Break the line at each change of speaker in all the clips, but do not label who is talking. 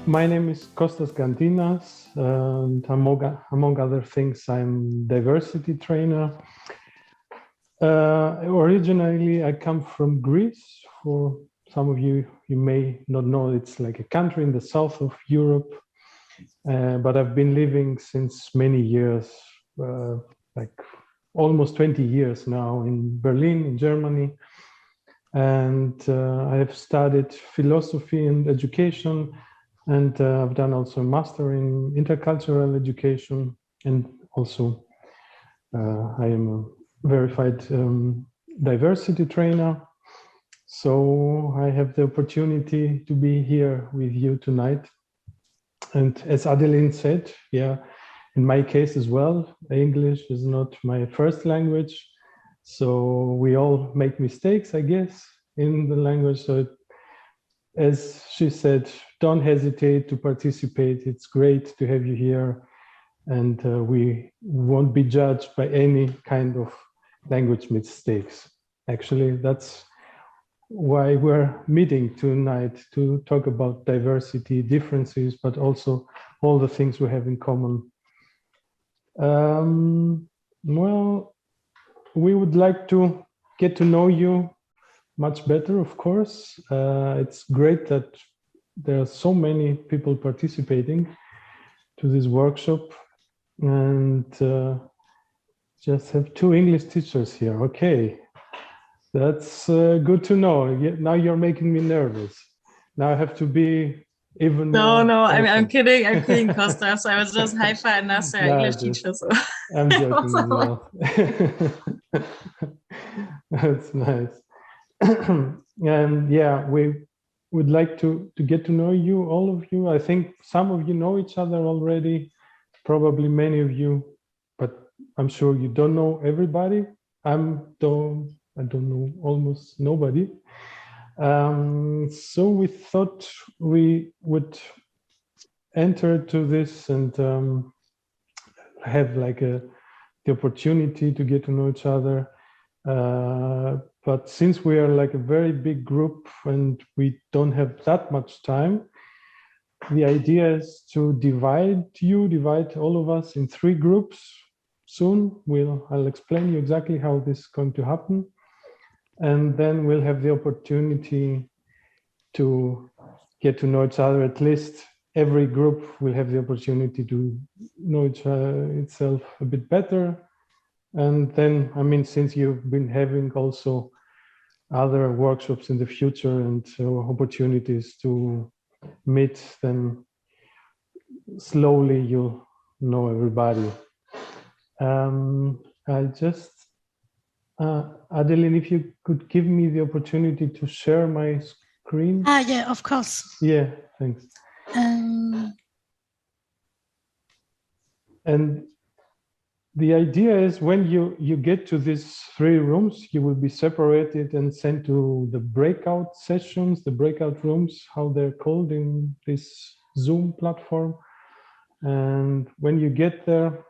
My name is Kostas Gkantinas, and among other things, I'm diversity trainer. Originally, I come from Greece. For some of you, you may not know, it's like a country in the south of Europe. But I've been living since many years, like almost 20 years now, in Berlin, in Germany. And I have studied philosophy and education, and I've done also a master in intercultural education, and also I am a verified diversity trainer. So I have the opportunity to be here with you tonight. And as Adeline said, yeah, in my case as well, English is not my first language. So we all make mistakes, I guess, in the language. So as she said, don't hesitate to participate. It's great to have you here. And we won't be judged by any kind of language mistakes. Actually, that's why we're meeting tonight, to talk about diversity, differences, but also all the things we have in common. Well, we would like to get to know you much better, of course. It's great that there are so many people participating to this workshop, and just have 2 English teachers here. Okay, that's good to know. Now you're making me nervous. Now I have to be even more.
No, I'm kidding, Kostas. I was just high-fiving us, our English teachers. So.
I'm joking as well. That's nice. And yeah, we would like to get to know you, all of you. I think some of you know each other already, probably many of you, but I'm sure you don't know everybody. I don't know almost nobody. So we thought we would enter to this and have like the opportunity to get to know each other. But since we are like a very big group and we don't have that much time, the idea is to divide all of us in 3 groups. Soon I'll explain you exactly how this is going to happen. And then we'll have the opportunity to get to know each other. At least every group will have the opportunity to know itself a bit better. And then, I mean, since you've been having also other workshops in the future and opportunities to meet, then slowly you'll know everybody. I just, Adeline, if you could give me the opportunity to share my screen.
Yeah, of course.
Yeah, thanks. And the idea is when you get to these 3 rooms, you will be separated and sent to the breakout sessions, the breakout rooms, how they're called in this Zoom platform. And when you get there,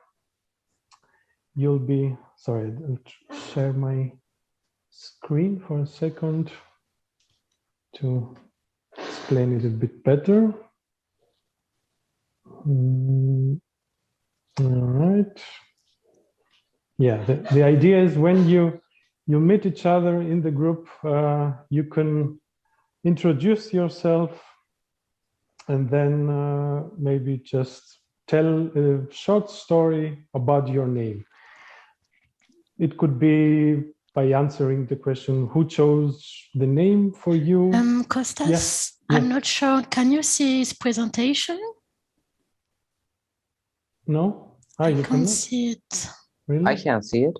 you'll be, sorry, I'll share my screen for a second to explain it a bit better. All right. Yeah, the idea is when you meet each other in the group, you can introduce yourself and then maybe just tell a short story about your name. It could be by answering the question, who chose the name for you?
Kostas, yeah. I'm not sure. Can you see his presentation?
No?
I can't see it.
Really?
I can see it.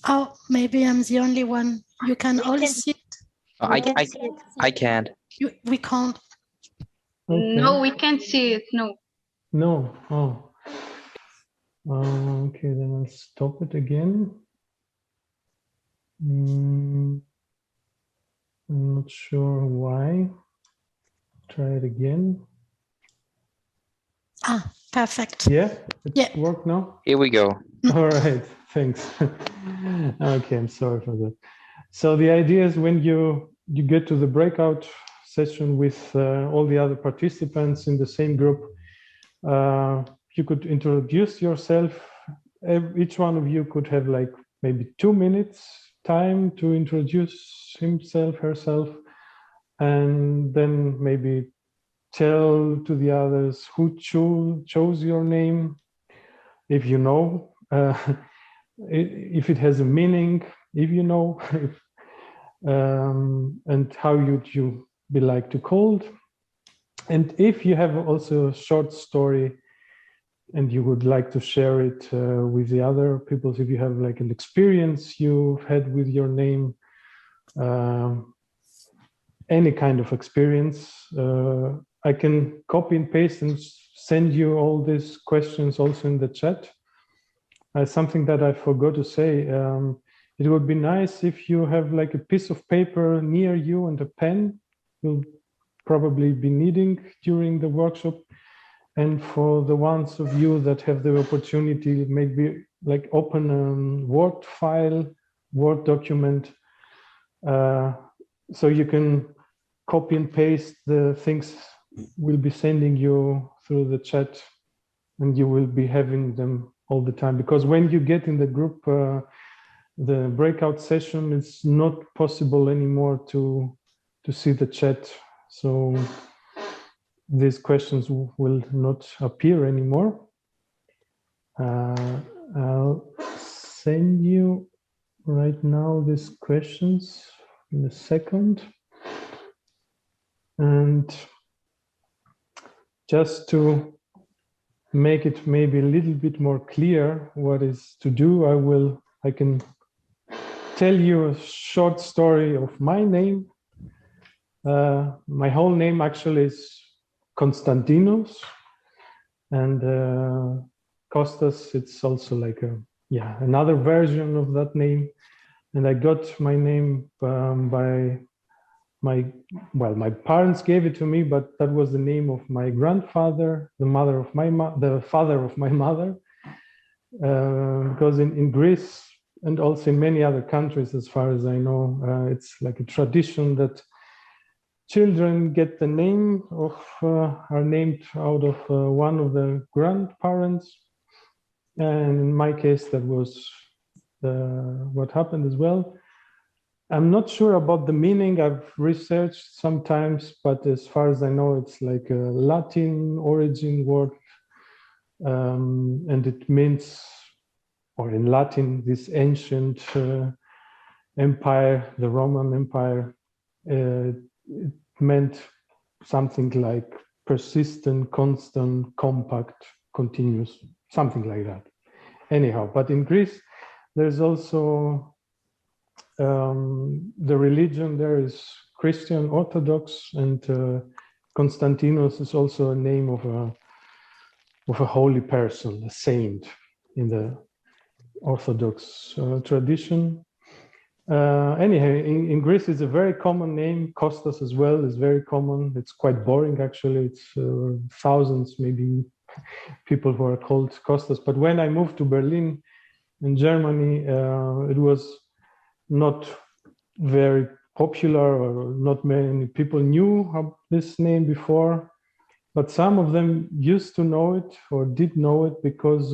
Oh, maybe I'm the only one. You can all see it?
I can't.
We can't.
Okay.
No, we can't see it. No.
No. Oh. Okay, then I'll stop it again. I'm not sure why. Try it again.
Ah, perfect.
Yeah, it worked now?
Here we go.
All right, thanks. Okay, I'm sorry for that. So the idea is when you get to the breakout session with all the other participants in the same group. You could introduce yourself. Each one of you could have like maybe 2 minutes time to introduce himself, herself, and then maybe tell to the others who chose your name, if you know, if it has a meaning, if you know, and how would you be like to called. And if you have also a short story and you would like to share it with the other people, if you have like an experience you've had with your name, any kind of experience, I can copy and paste and send you all these questions also in the chat. Something that I forgot to say, it would be nice if you have like a piece of paper near you and a pen. You'll probably be needing during the workshop. And for the ones of you that have the opportunity, maybe like open a Word file, Word document, so you can copy and paste the things we'll be sending you through the chat, and you will be having them all the time. Because when you get in the group, the breakout session, it's not possible anymore to see the chat. So these questions will not appear anymore. I'll send you right now these questions in a second. And just to make it maybe a little bit more clear what is to do, I can tell you a short story of my name. My whole name actually is Konstantinos, and Kostas, it's also like another version of that name. And I got my name by my parents gave it to me, but that was the name of my grandfather, the father of my mother, because in Greece and also in many other countries, as far as I know, it's like a tradition that children get the name of, are named out of one of the grandparents. And in my case, that was what happened as well. I'm not sure about the meaning. I've researched sometimes, but as far as I know, it's like a Latin origin word. And it means, or in Latin, this ancient empire, the Roman Empire, it meant something like persistent, constant, compact, continuous, something like that. Anyhow, but in Greece, there's also the religion there is Christian Orthodox, and Konstantinos is also a name of a holy person, a saint in the Orthodox tradition. Anyhow, in Greece, it's a very common name. Kostas as well is very common. It's quite boring, actually. It's thousands, maybe, people who are called Kostas. But when I moved to Berlin in Germany, it was not very popular, or not many people knew of this name before. But some of them used to know it or did know it because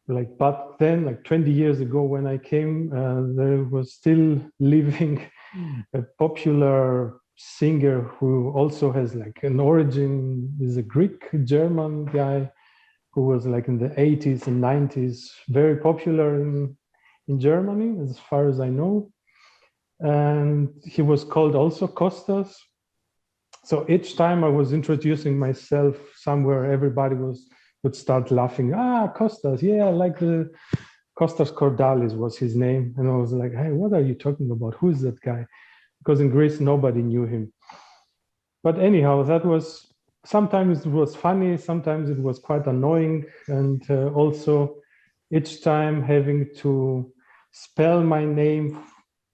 like back then, like 20 years ago when I came, there was still living a popular singer who also has like an origin, is a Greek German guy who was like in the 80s and 90s, very popular in Germany, as far as I know. And he was called also Kostas. So each time I was introducing myself somewhere, everybody would start laughing. Kostas, yeah, like the Kostas Kordalis was his name. And I was like, hey, what are you talking about? Who is that guy? Because in Greece, nobody knew him. But anyhow, that was, sometimes it was funny, sometimes it was quite annoying. And also each time having to spell my name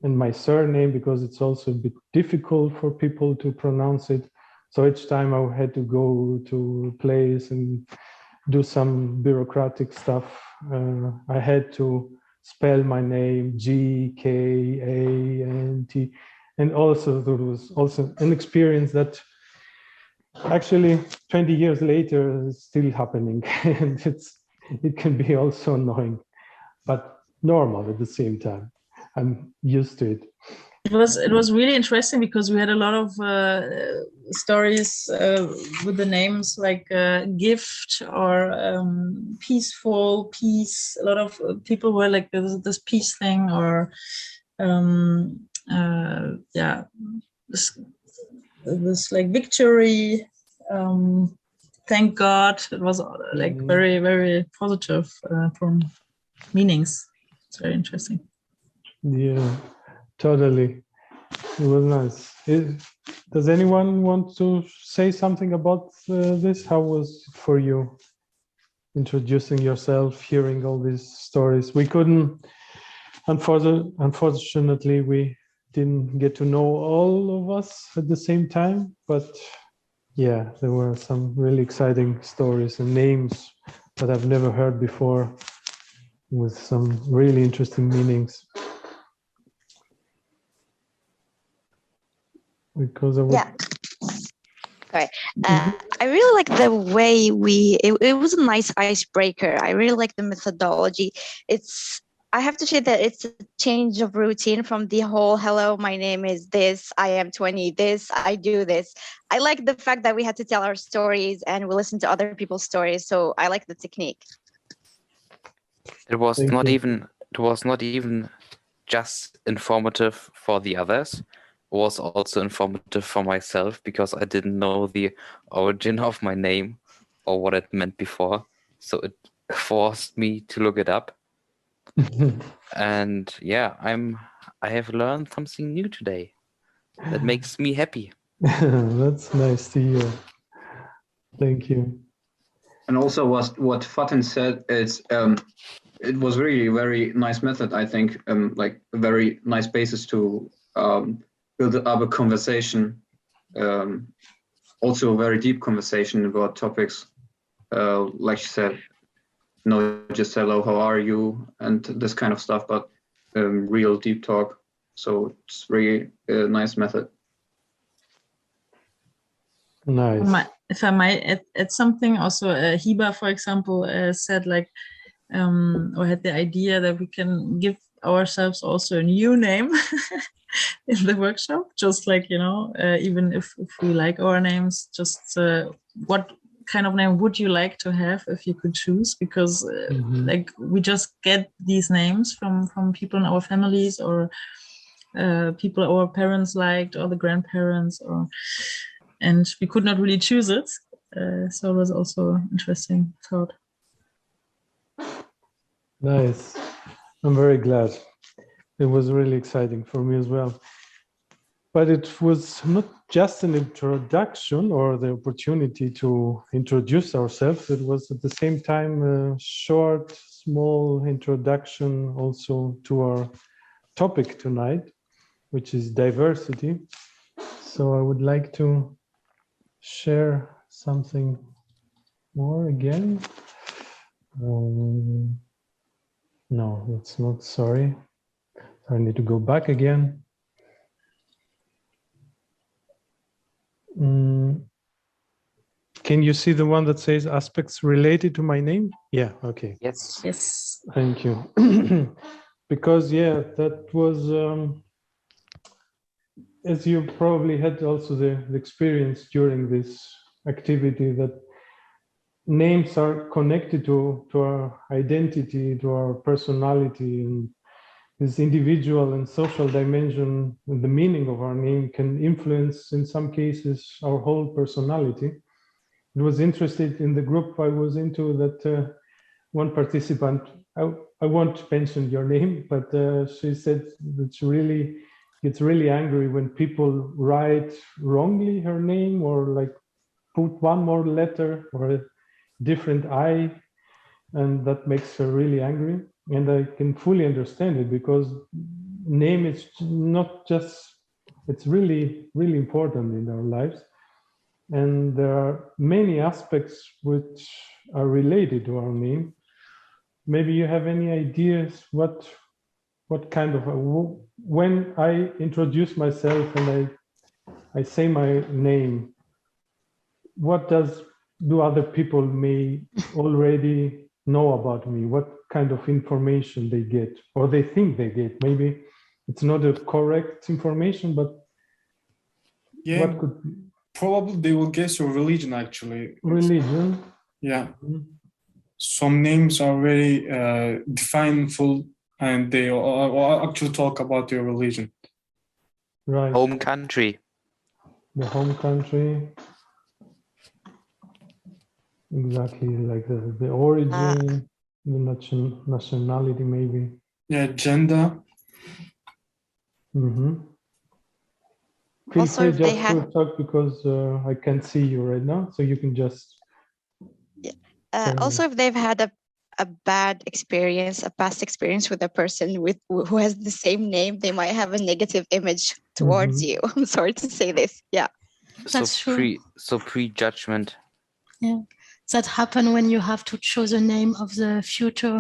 and my surname, because it's also a bit difficult for people to pronounce it. So each time I had to go to a place and do some bureaucratic stuff, I had to spell my name Gkantinas, And also there was also an experience that actually 20 years later is still happening, and it can be also annoying, but normal at the same time. I'm used to it.
It was really interesting because we had a lot of stories with the names like gift or peaceful, peace. A lot of people were like this peace thing, or this like victory. Thank God. It was like very, very positive from meanings. It's very interesting.
Yeah, totally. It was nice. Does anyone want to say something about this? How was it for you, introducing yourself, hearing all these stories? We couldn't, unfortunately, we didn't get to know all of us at the same time, but yeah, there were some really exciting stories and names that I've never heard before, with some really interesting meanings. Because
yeah. Sorry. I really like the way it was a nice icebreaker. I really like the methodology. I have to say that it's a change of routine from the whole, hello, my name is this, I am 20, this, I do this. I like the fact that we had to tell our stories and we listen to other people's stories. So I like the technique.
It was not even just informative for the others. It was also informative for myself because I didn't know the origin of my name or what it meant before. So it forced me to look it up. And yeah, I have learned something new today. That makes me happy.
That's nice to hear. Thank you.
And also what Fatin said, it was really a very nice method, I think, like a very nice basis to build up a conversation, also a very deep conversation about topics, like she said, not just hello, how are you, and this kind of stuff, but real deep talk. So it's really a nice method.
Nice.
If I might add something, also Hiba, for example, said like, or had the idea that we can give ourselves also a new name in the workshop, just like, even if we like our names, just what kind of name would you like to have if you could choose? Because like we just get these names from people in our families, or people our parents liked, or the grandparents, and we could not really choose it. So it was also an interesting thought.
Nice. I'm very glad. It was really exciting for me as well. But it was not just an introduction or the opportunity to introduce ourselves. It was at the same time a short, small introduction also to our topic tonight, which is diversity. So I would like to share something more again. No, that's not, sorry. I need to go back again. Can you see the one that says aspects related to my name? Yeah, okay.
Yes.
Yes.
Thank you. Because, yeah, that was, as you probably had also the experience during this activity, that names are connected to our identity, to our personality, and this individual and social dimension, and the meaning of our name can influence, in some cases, our whole personality. It was interested in the group I was into that one participant, I won't mention your name, but she said that she really gets really angry when people write wrongly her name, or like put one more letter or a different I, and that makes her really angry. And I can fully understand it, because name is not just, it's really, really important in our lives. And there are many aspects which are related to our name. Maybe you have any ideas what what kind of when I introduce myself and I say my name, what do other people may already know about me? What kind of information they get or they think they get? Maybe it's not a correct information, but
Yeah,
what could
probably they will guess your religion actually.
religion?
Yeah. Some names are very defineful and they actually talk about your religion.
Right.
Home country.
The home country. Exactly, like the origin, the nationality, maybe.
Yeah, gender.
Feel
Also,
free
if they
just
have-
to talk because I can't see you right now, so you can just.
Also, if they've had a bad experience, a past experience with a person who has the same name, they might have a negative image towards you. I'm sorry to say this. Yeah.
That's true.
Prejudgment.
Yeah, that happen when you have to choose a name of the future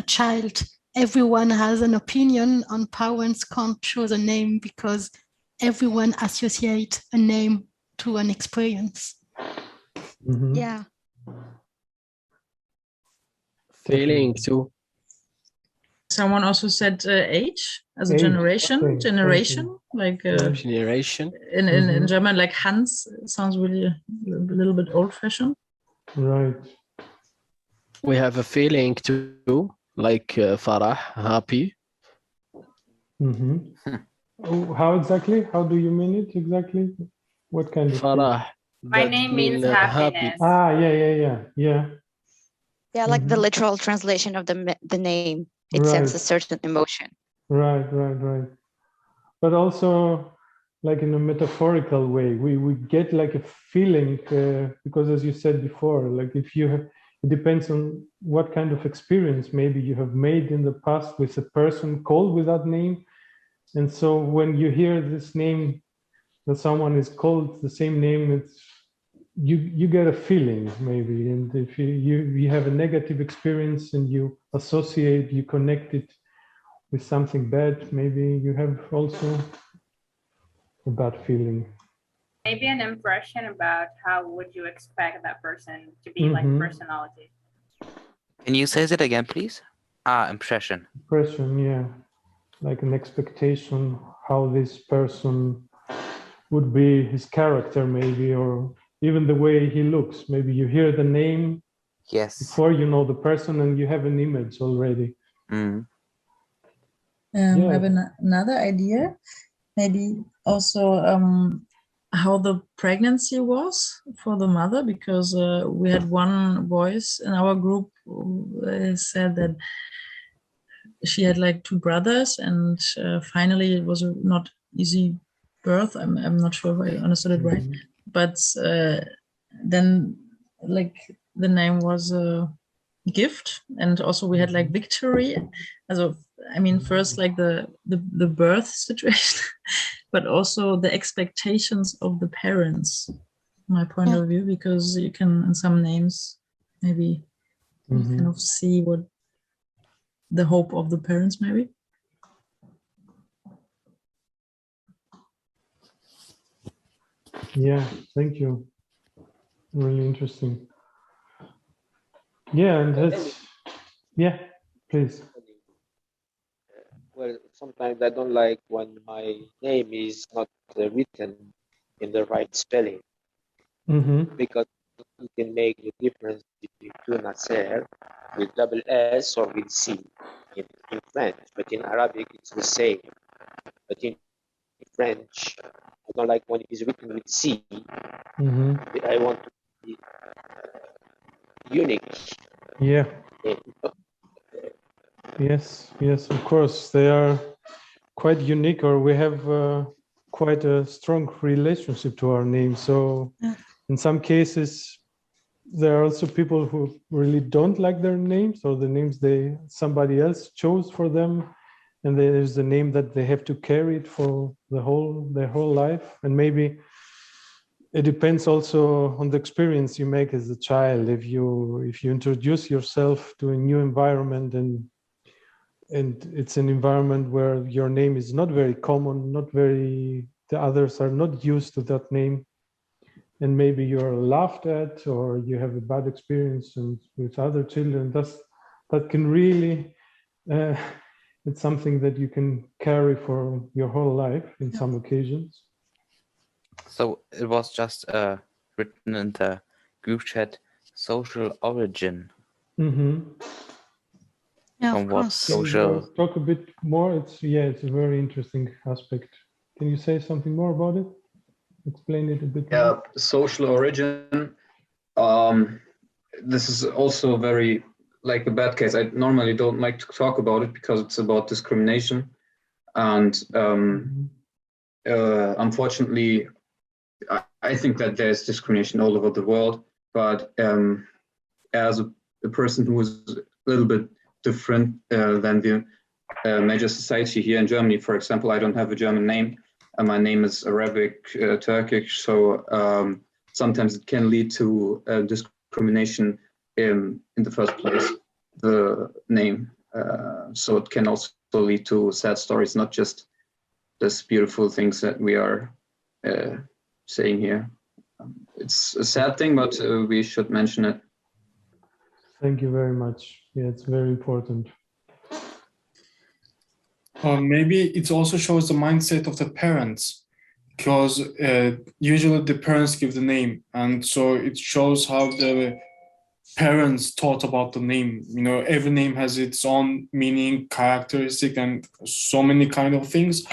child. Everyone has an opinion on parents can't choose a name because everyone associates a name to an experience.
Yeah.
Feeling too.
Someone also said age as a
Age,
generation,
okay,
generation, like
Generation.
in German, like Hans sounds really a little bit old-fashioned.
Right.
We have a feeling too, like Farah, happy.
Oh, how exactly? How do you mean it exactly? What kind of?
Farah.
My
that
name
mean,
means happiness.
Yeah.
Yeah, like the literal translation of the name. It
Right.
sends a certain emotion.
Right. But also, like in a metaphorical way, we get like a feeling because, as you said before, like if you have, it depends on what kind of experience maybe you have made in the past with a person called with that name, and so when you hear this name that someone is called the same name, it's you get a feeling maybe, and if you have a negative experience and you associate, you connect it with something bad, maybe you have also a bad feeling.
Maybe an impression about how would you expect that person to be, like personality.
Can you say that again, please? Impression.
Impression, yeah, like an expectation how this person would be, his character maybe, or even the way he looks. Maybe you hear the name before you know the person and you have an image already.
I have another idea, maybe also how the pregnancy was for the mother, because we had one voice in our group who said that she had like two brothers, and finally it was a not easy birth. I'm not sure if I understood it right, but then like the name was a gift, and also we had like victory. Also, I mean, first like the birth situation, but also the expectations of the parents, my point of view, because you can in some names maybe you kind of see what the hope of the parents maybe.
Yeah, thank you. Really interesting. Yeah, and that's, yeah, please.
Well, sometimes I don't like when my name is not written in the right spelling, because it can make the difference between Nasser with double S or with C in French, but in Arabic it's the same. But in French, I don't like when it is written with C. I want to be unique.
Yeah. Yes, of course, they are quite unique, or we have quite a strong relationship to our name. So in some cases, there are also people who really don't like their names, or the names somebody else chose for them, and there's the name that they have to carry it for their whole life. And maybe it depends also on the experience you make as a child. If you introduce yourself to a new environment and and it's an environment where your name is not very common, the others are not used to that name, and maybe you're laughed at or you have a bad experience with other children, that can really, it's something that you can carry for your whole life in some occasions.
So it was just written in the group chat, social origin.
Yeah,
From
of
what
course.
social?
Talk a bit more. It's a very interesting aspect. Can you say something more about it? Explain it a bit more.
Social origin. This is also very like a bad case. I normally don't like to talk about it because it's about discrimination, and unfortunately, I think that there's discrimination all over the world. But as a person who is a little bit different than the major society here in Germany, for example, I don't have a German name. My name is Arabic, Turkish, so sometimes it can lead to discrimination in the first place, the name. So it can also lead to sad stories, not just these beautiful things that we are saying here. It's a sad thing, but we should mention it.
Thank you very much. Yeah, it's very important.
Maybe it also shows the mindset of the parents, because usually the parents give the name, and so it shows how the parents thought about the name. You know, every name has its own meaning, characteristic, and so many kind of things.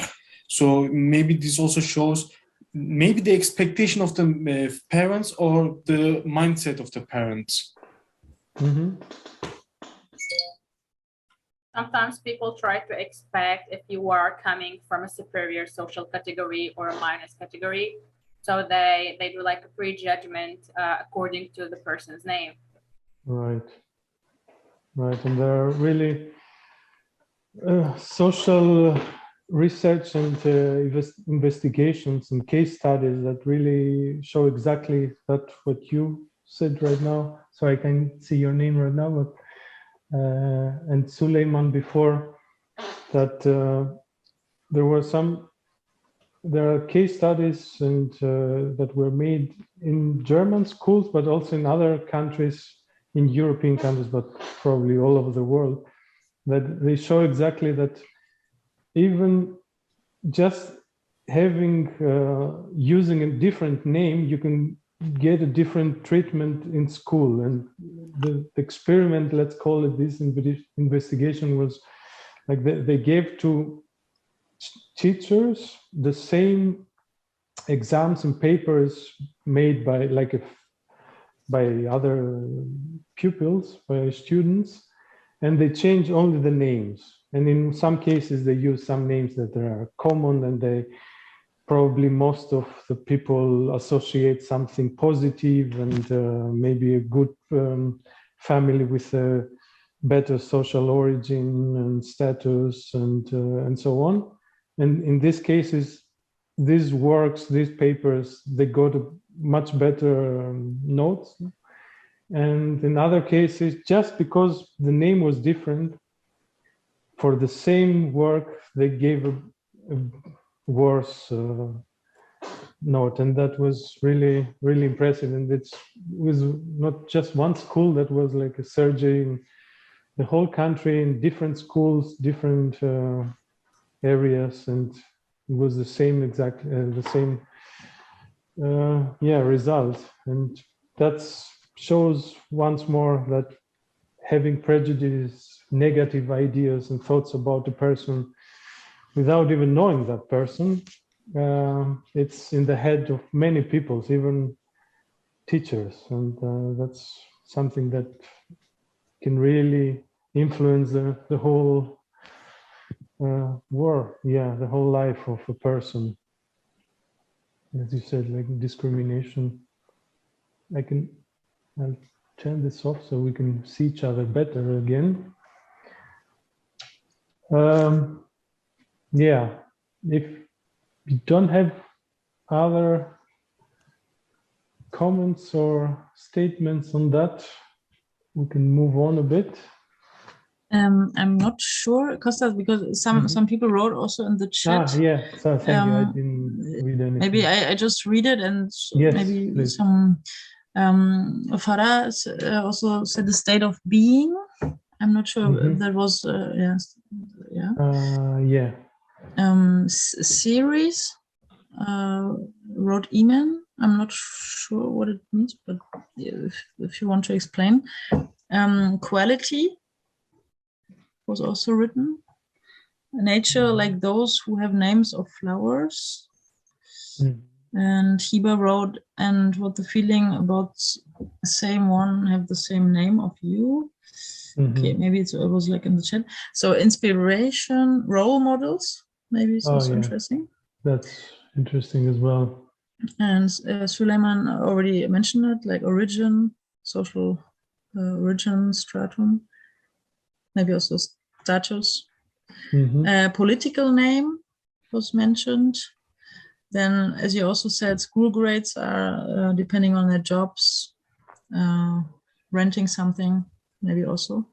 So maybe this also shows maybe the expectation of the parents or the mindset of the parents.
Mm-hmm.
Sometimes people try to expect if you are coming from a superior social category or a minus category. So they do like a prejudgment according to the person's name.
Right. And there are really social research and investigations and case studies that really show exactly that what you said right now. So I can see your name right now, but and Suleiman before that, there are case studies and that were made in German schools, but also in other countries, in European countries, but probably all over the world, that they show exactly that even just having using a different name, you can get a different treatment in school. And the experiment, let's call it this investigation, was like they gave to teachers the same exams and papers made by by other pupils, by students, and they changed only the names. And in some cases, they use some names that are common, and they probably most of the people associate something positive and maybe a good family with a better social origin and status and so on. And in these cases, these works, these papers, they got a much better notes. And in other cases, just because the name was different, for the same work, they gave a worse note. And that was really, really impressive. And it was not just one school, that was like a survey in the whole country, in different schools, different areas, and it was the same result. And that shows once more that having prejudice, negative ideas and thoughts about the person without even knowing that person, it's in the head of many people, even teachers, and that's something that can really influence the whole the whole life of a person. As you said, like discrimination. I'll turn this off so we can see each other better again. If you don't have other comments or statements on that, we can move on a bit.
I'm not sure, Kostas, because some people wrote also in the chat.
Yeah, so thank you. I didn't read anything.
Maybe I just read it, and
yes,
maybe
please.
some Farah also said the state of being. I'm not sure if that was yes,
yeah.
Series wrote Iman. I'm not sure what it means, but if you want to explain. Quality was also written. Nature, like those who have names of flowers. And Hiba wrote, and what the feeling about the same one have the same name of you. Okay, maybe it was like in the chat. So inspiration, role models, maybe it's also interesting.
That's interesting as well.
And Suleiman already mentioned it, like origin, social origin, stratum, maybe also status. Political name was mentioned. Then, as you also said, school grades are depending on their jobs, renting something, maybe also.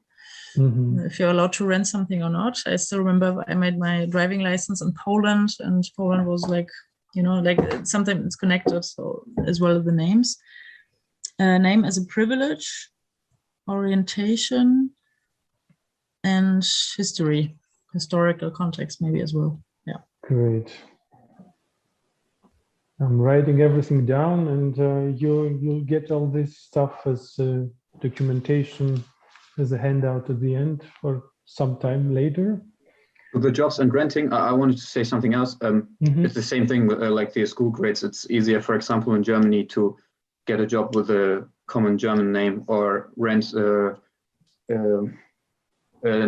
If you're allowed to rent something or not. I still remember I made my driving license in Poland, and Poland was like, you know, like something it's connected, so as well as the names. Name as a privilege, orientation, and history, historical context maybe as well. Yeah.
Great. I'm writing everything down, and you'll get all this stuff as documentation, as a handout at the end or sometime later.
With the jobs and renting, I wanted to say something else. It's the same thing with like the school grades. It's easier, for example, in Germany to get a job with a common German name or rent an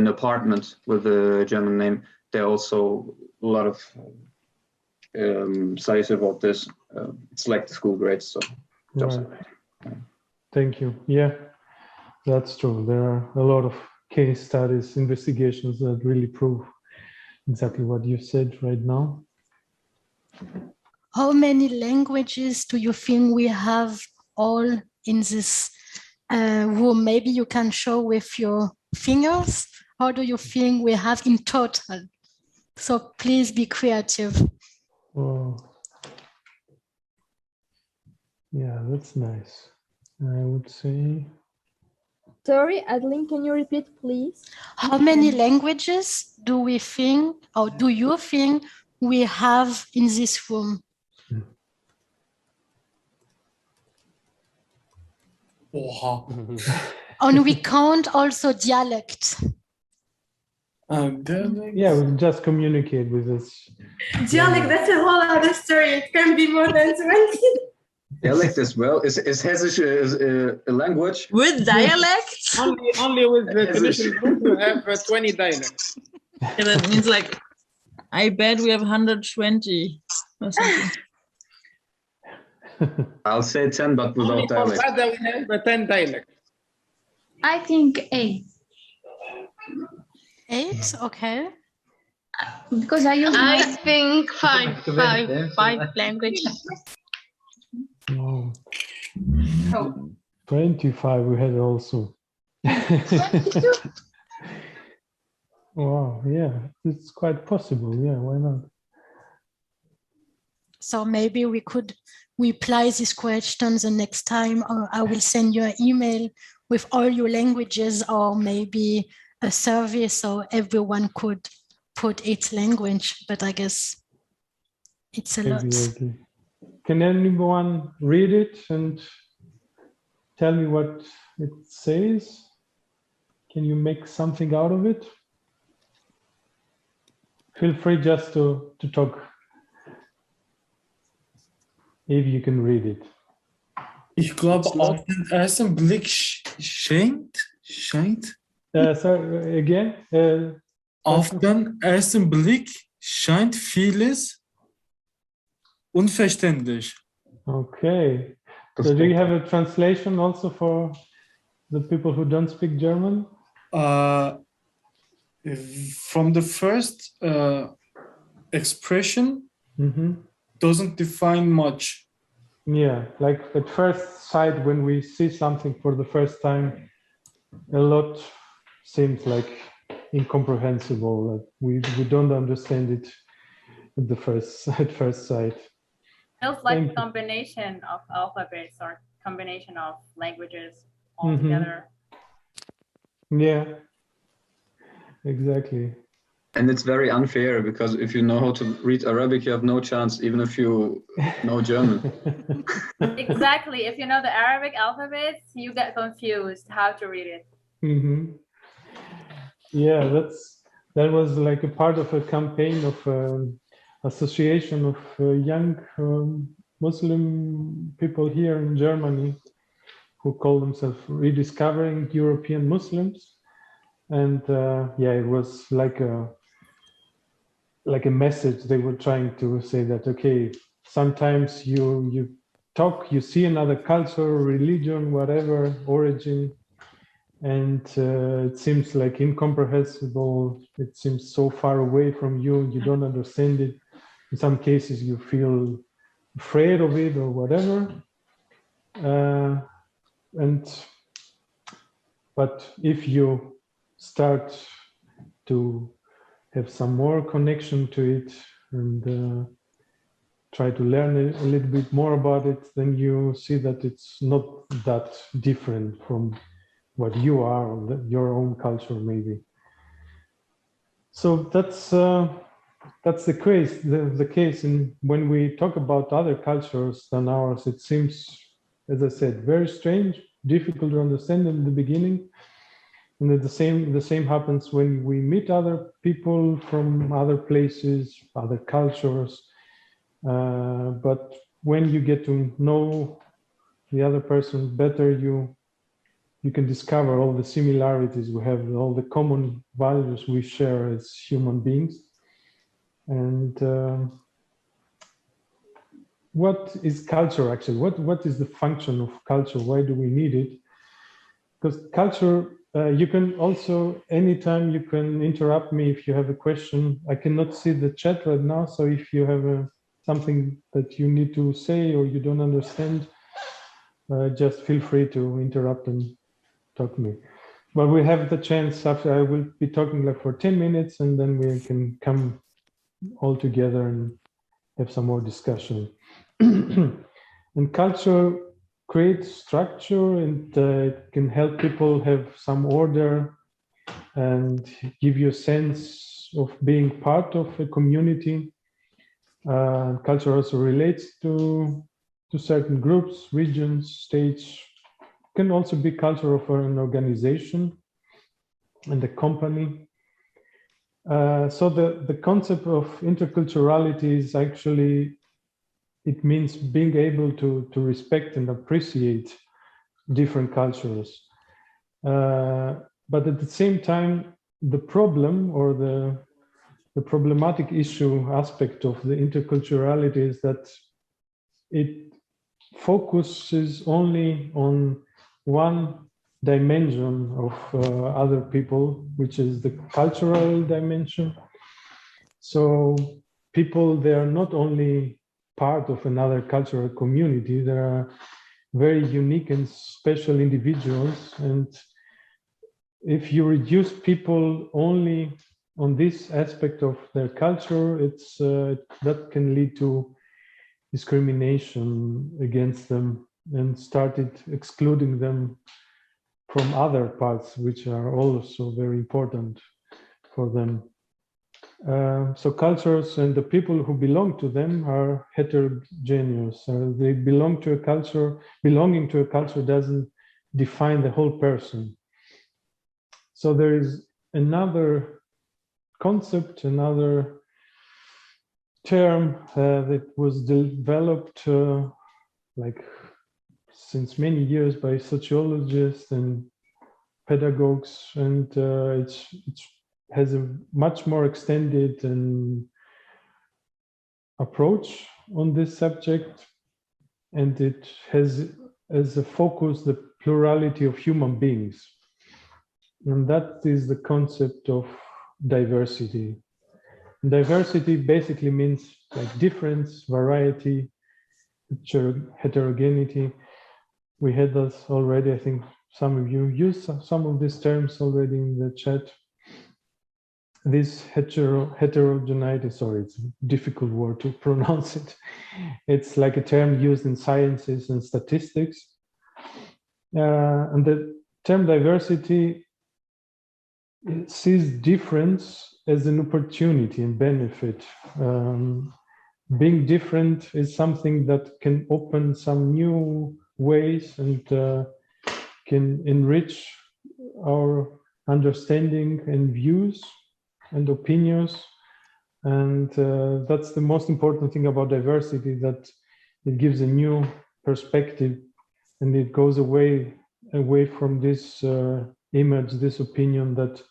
apartment with a German name. There are also a lot of studies about this. It's like the school grades. So jobs.
Right. Thank you. Yeah, that's true. There are a lot of case studies, investigations that really prove exactly what you said right now.
How many languages do you think we have all in this room? Maybe you can show with your fingers. How do you think we have in total? So please be creative.
Oh, yeah, that's nice. I would say.
Sorry, Adeline, can you repeat, please?
How many languages do we think, or do you think we have in this room? And we count also dialect.
Yeah, we just communicate with this.
Dialect, that's a whole other story. It can be more than 20.
Dialect as well. Is Hessisch a language?
With dialect?
Only with the traditional group we have 20 dialects.
Yeah, that means like, I bet we have 120 or something.
I'll say 10, but without dialect.
We have 10 dialects.
I think 8.
8, okay.
Because
I think five languages.
Oh. 25 we had also. Wow, yeah, it's quite possible. Yeah, why not?
So maybe we could reply these questions the next time, or I will send you an email with all your languages, or maybe a survey so everyone could put its language, but I guess it's a lot.
Exactly. Can anyone read it and tell me what it says? Can you make something out of it? Feel free just to talk, if you can read it.
Ich glaube, auf den ersten Blick scheint.
Sorry, again?
Auf den ersten Blick scheint vieles unverständlich.
Okay. So do you have a translation also for the people who don't speak German?
From the first expression, doesn't define much.
Yeah, like at first sight, when we see something for the first time, a lot seems like incomprehensible. We don't understand it at first sight.
Feels like a combination of alphabets or combination of languages all together.
Yeah, exactly.
And it's very unfair because if you know how to read Arabic, you have no chance, even if you know German.
Exactly. If you know the Arabic alphabets, you get confused how to read it.
Yeah, that was like a part of a campaign of association of young Muslim people here in Germany who call themselves Rediscovering European Muslims. And yeah, it was like a message. They were trying to say that, okay, sometimes you talk, you see another culture, religion, whatever, origin, and it seems like incomprehensible. It seems so far away from you. You don't understand it. In some cases, you feel afraid of it or whatever. But if you start to have some more connection to it and try to learn a little bit more about it, then you see that it's not that different from what you are or your own culture, maybe. So that's the case. And when we talk about other cultures than ours, it seems, as I said, very strange, difficult to understand in the beginning. And the same happens when we meet other people from other places, other cultures. But when you get to know the other person better, you can discover all the similarities we have, all the common values we share as human beings. And what is culture actually? What is the function of culture? Why do we need it? Because culture, you can also, anytime you can interrupt me if you have a question. I cannot see the chat right now, so if you have something that you need to say or you don't understand, just feel free to interrupt and talk to me. But we have the chance after I will be talking like for 10 minutes and then we can come all together and have some more discussion. And culture creates structure and it can help people have some order and give you a sense of being part of a community. Culture also relates to certain groups, regions, states. Can also be culture of an organization and a company. So the concept of interculturality is actually, it means being able to respect and appreciate different cultures. But at the same time, the problem or the problematic issue aspect of the interculturality is that it focuses only on one dimension of other people, which is the cultural dimension. So people, they are not only part of another cultural community, they are very unique and special individuals. And if you reduce people only on this aspect of their culture, it's that can lead to discrimination against them and started excluding them from other parts which are also very important for them. So cultures and the people who belong to them are heterogeneous. They belong to a culture. Belonging to a culture doesn't define the whole person. So there is another concept, another term that was developed like since many years by sociologists and pedagogues, and it has a much more extended approach on this subject, and it has as a focus the plurality of human beings, and that is the concept of diversity. Diversity basically means like difference, variety, heterogeneity. We had this already. I think some of you used some of these terms already in the chat. this heterogeneity, sorry, it's a difficult word to pronounce it. It's like a term used in sciences and statistics. And the term diversity sees difference as an opportunity and benefit. Being different is something that can open some new ways and can enrich our understanding and views and opinions. And that's the most important thing about diversity, that it gives a new perspective and it goes away from this image, this opinion that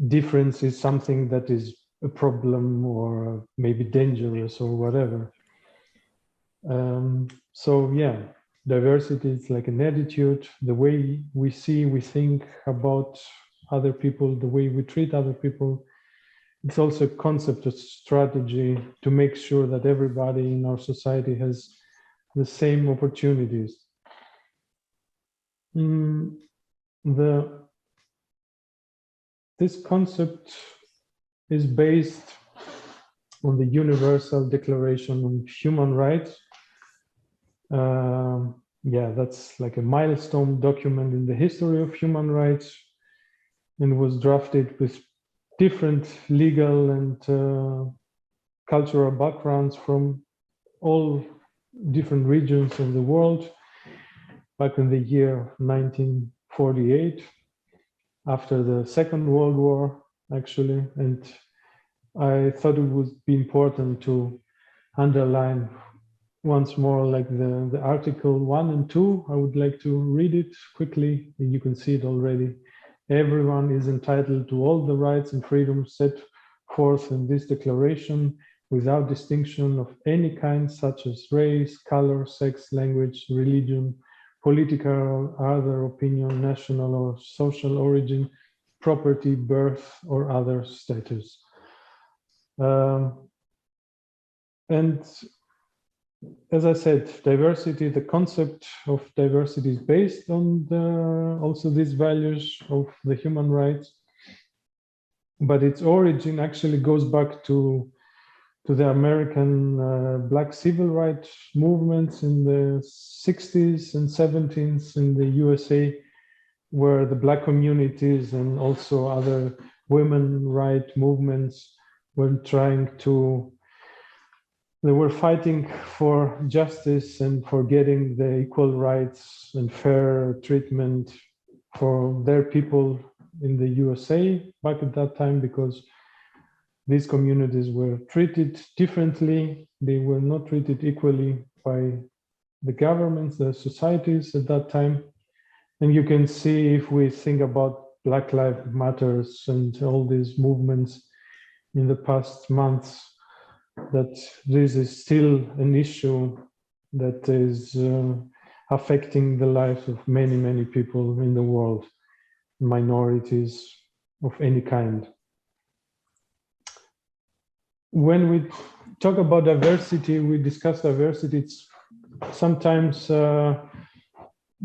difference is something that is a problem or maybe dangerous or whatever. So yeah, diversity is like an attitude, the way we see, we think about other people, the way we treat other people. It's also a concept of strategy to make sure that everybody in our society has the same opportunities. This concept is based on the Universal Declaration on Human Rights. Yeah, that's like a milestone document in the history of human rights, and was drafted with different legal and cultural backgrounds from all different regions of the world back in the year 1948, after the Second World War, actually. And I thought it would be important to underline once more, like the Article 1 and 2. I would like to read it quickly. You can see it already. Everyone is entitled to all the rights and freedoms set forth in this declaration, without distinction of any kind, such as race, color, sex, language, religion, political or other opinion, national or social origin, property, birth, or other status. And as I said, diversity, the concept of diversity is based on also these values of the human rights, but its origin actually goes back to the American Black civil rights movements in the 60s and 70s in the USA, where the Black communities and also other women rights movements were they were fighting for justice and for getting the equal rights and fair treatment for their people in the USA back at that time, because these communities were treated differently. They were not treated equally by the governments, the societies at that time. And you can see, if we think about Black Lives Matters and all these movements in the past months, that this is still an issue that is affecting the lives of many, many people in the world, minorities of any kind. When we talk about diversity, we discuss diversity, it's sometimes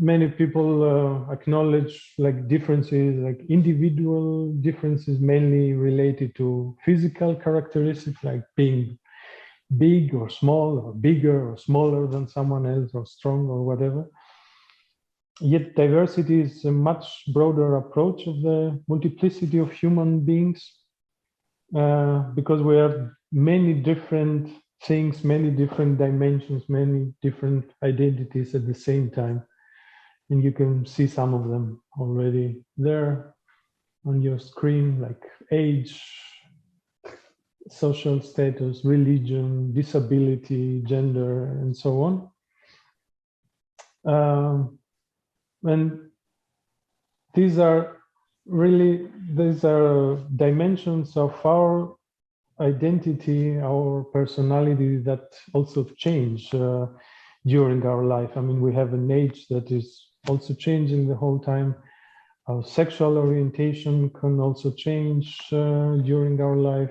many people acknowledge like differences, like individual differences, mainly related to physical characteristics, like being big or small, or bigger or smaller than someone else, or strong or whatever. Yet diversity is a much broader approach of the multiplicity of human beings, because we have many different things, many different dimensions, many different identities at the same time. And you can see some of them already there on your screen, like age, social status, religion, disability, gender, and so on. And these are dimensions of our identity, our personality that also change during our life. I mean, we have an age that is also changing the whole time. Our sexual orientation can also change during our life.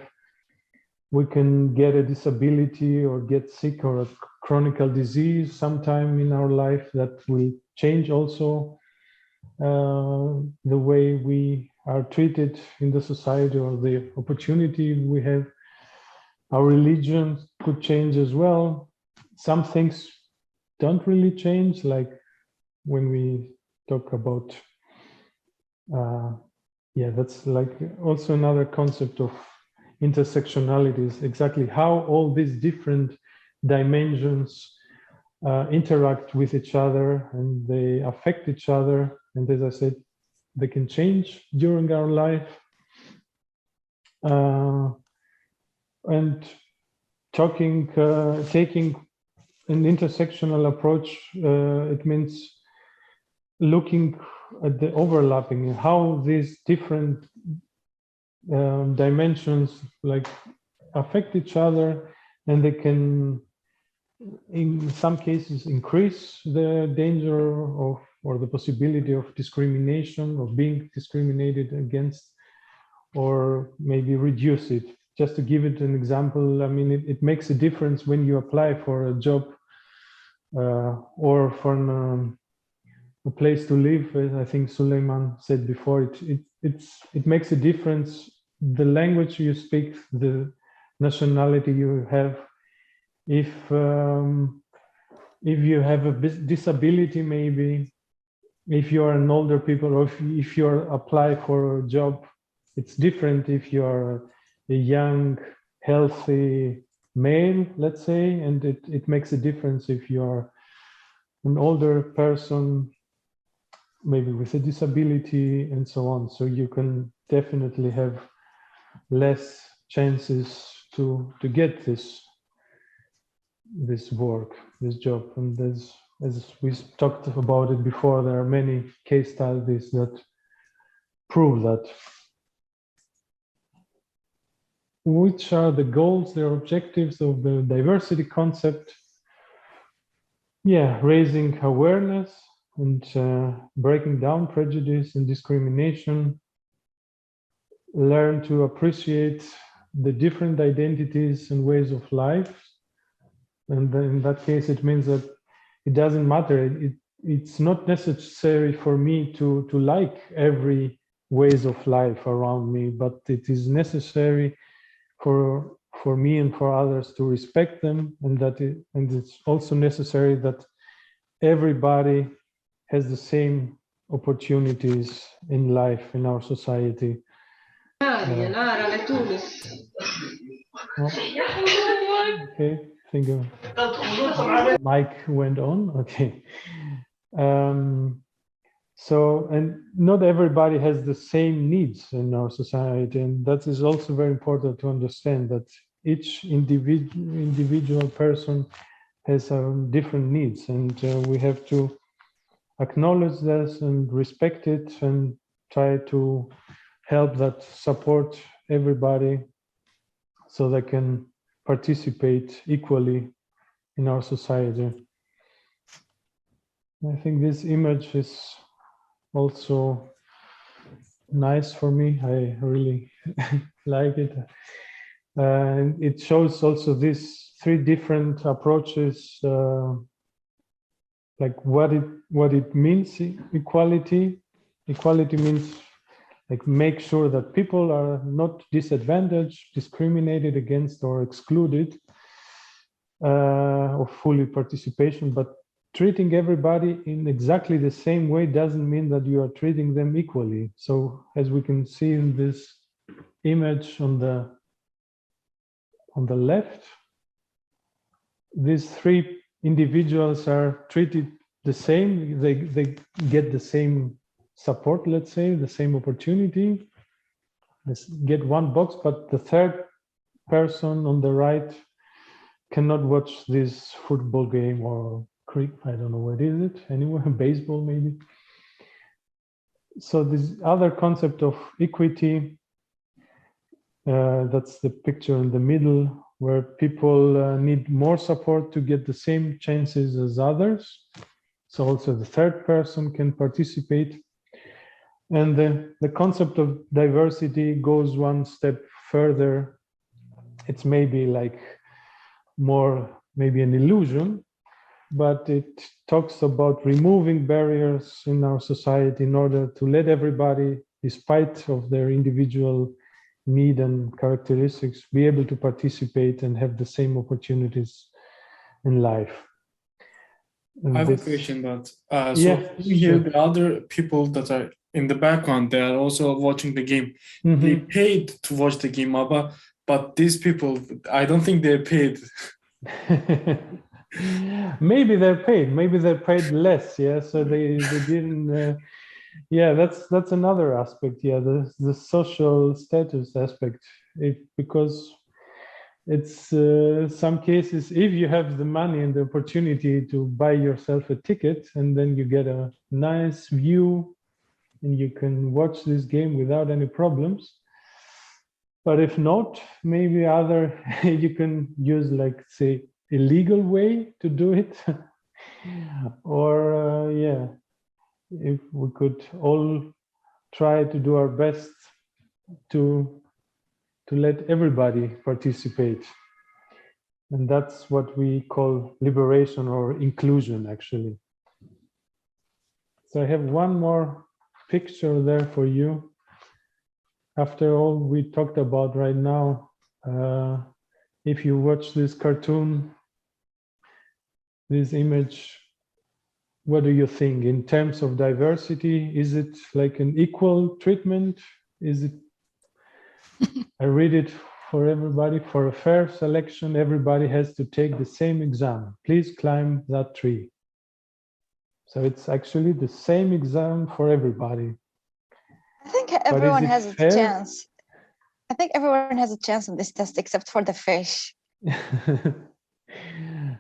We can get a disability or get sick or a chronic disease sometime in our life that will change also the way we are treated in the society, or the opportunity we have. Our religion could change as well. Some things don't really change, like when we talk about, that's like also another concept of intersectionality, is exactly how all these different dimensions interact with each other, and they affect each other. And as I said, they can change during our life. And taking an intersectional approach, it means looking at the overlapping, how these different dimensions like affect each other, and they can, in some cases, increase the danger of, or the possibility of discrimination, or being discriminated against, or maybe reduce it. Just to give it an example, I mean, it makes a difference when you apply for a job or for a place to live. As I think Suleiman said before, it makes a difference, the language you speak, the nationality you have. If you have a disability, maybe, if you are an older people, or if you apply for a job, it's different if you are a young, healthy male, let's say, and it makes a difference if you are an older person, maybe with a disability, and so on. So you can definitely have less chances to get this work, this job. And there's, as we talked about it before, there are many case studies that prove that. Which are the goals, the objectives of the diversity concept? Yeah, raising awareness and breaking down prejudice and discrimination. Learn to appreciate the different identities and ways of life. And then in that case, it means that it doesn't matter. It's not necessary for me to like every ways of life around me, but it is necessary for me and for others to respect them, and it's also necessary that everybody has the same opportunities in life in our society. Okay, I think mic went on. Okay. So, and not everybody has the same needs in our society, and that is also very important to understand, that each individual person has different needs, and we have to acknowledge this and respect it, and try to help that, support everybody so they can participate equally in our society. I think this image is also nice for me. I really like it. And it shows also these three different approaches, like what it means, equality. Equality means like make sure that people are not disadvantaged, discriminated against, or excluded of fully participation. But treating everybody in exactly the same way doesn't mean that you are treating them equally. So as we can see in this image on the left, these three individuals are treated the same. They get the same support, let's say, the same opportunity. Let's get one box, but the third person on the right cannot watch this football game or I don't know what is it, anyway, baseball maybe. So this other concept of equity, that's the picture in the middle, where people need more support to get the same chances as others. So also the third person can participate. And the concept of diversity goes one step further. It's maybe like more, maybe an illusion, but it talks about removing barriers in our society in order to let everybody despite of their individual need and characteristics, be able to participate and have the same opportunities in life. And
I have a
this-
question, but
Yeah,
here
sure.
the other people that are in the background, they are also watching the game.
Mhm.
They paid to watch the game, but these people, I don't think they're paid.
Maybe they're paid less, yeah, so they didn't yeah, that's another aspect, yeah, the social status aspect, because it's some cases, if you have the money and the opportunity to buy yourself a ticket, and then you get a nice view and you can watch this game without any problems. But if not, maybe you can use, like, say, a legal way to do it. Or yeah, if we could all try to do our best to let everybody participate. And that's what we call liberation or inclusion, actually. So I have one more picture there for you. After all we talked about right now, if you watch this cartoon, this image, what do you think in terms of diversity? Is it like an equal treatment? Is it, I read it for everybody, for a fair selection, everybody has to take the same exam. Please climb that tree. So it's actually the same exam for everybody.
I think everyone has a
fair?
chance. I think everyone has a chance on this test except for the fish.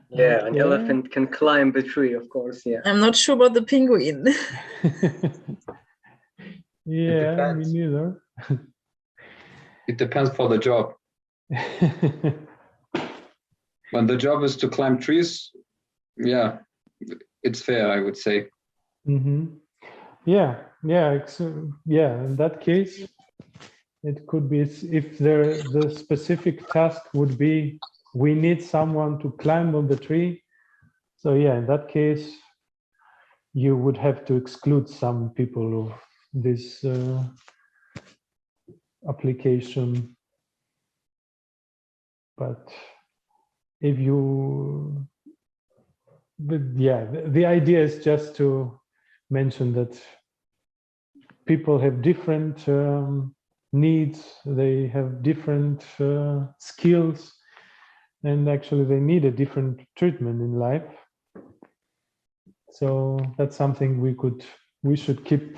Yeah, an
Okay.
elephant can climb a tree, of course, yeah.
I'm not sure about the penguin.
Yeah, me neither.
It depends for the job. When the job is to climb trees, yeah, it's fair, I would say.
Mm-hmm. Yeah. In that case, it could be, if the specific task would be, we need someone to climb on the tree. So yeah, in that case, you would have to exclude some people of this application. But if you, the idea is just to mention that people have different needs, they have different skills, and actually they need a different treatment in life. So that's something we should keep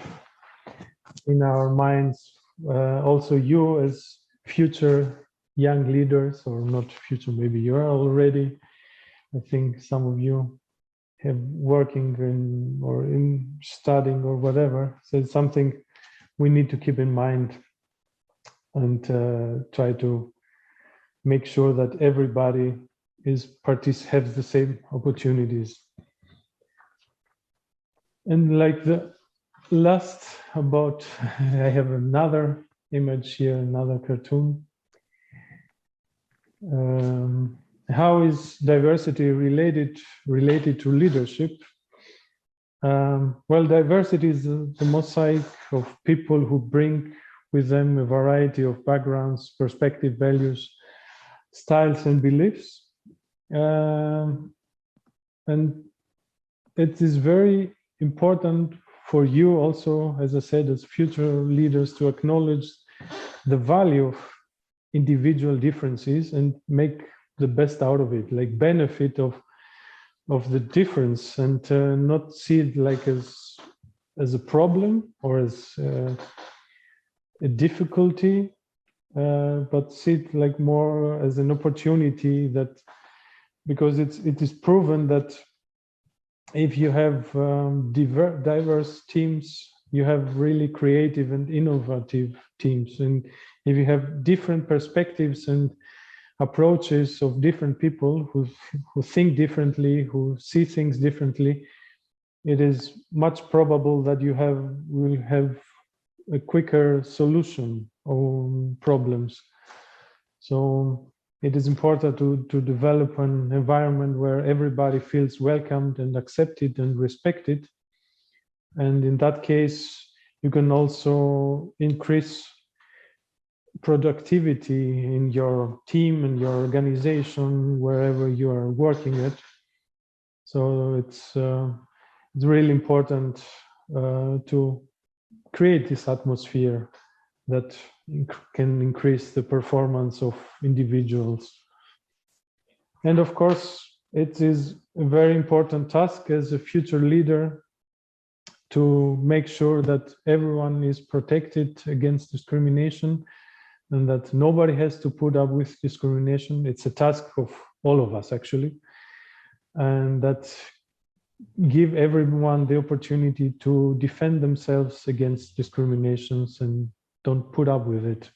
in our minds. Also, you as future young leaders, or not future, maybe you are already. I think some of you have working in studying or whatever. So it's something we need to keep in mind and try to make sure that everybody has the same opportunities. And like the last about, I have another image here, another cartoon. How is diversity related to leadership? Well, diversity is the mosaic of people who bring with them a variety of backgrounds, perspective, values, styles, and beliefs. And it is very important for you also, as I said, as future leaders, to acknowledge the value of individual differences and make the best out of it, like benefit of the difference, and not see it like as a problem or as a difficulty, but see it like more as an opportunity, that because it is proven that if you have diverse teams, you have really creative and innovative teams. And if you have different perspectives and approaches of different people who think differently, who see things differently, it is much probable that you will have a quicker solution on problems. So it is important to develop an environment where everybody feels welcomed and accepted and respected. And in that case, you can also increase productivity in your team and your organization, wherever you are working at. So it's really important to create this atmosphere that can increase the performance of individuals. And of course, it is a very important task as a future leader to make sure that everyone is protected against discrimination and that nobody has to put up with discrimination. It's a task of all of us, actually, and that give everyone the opportunity to defend themselves against discriminations and don't put up with it.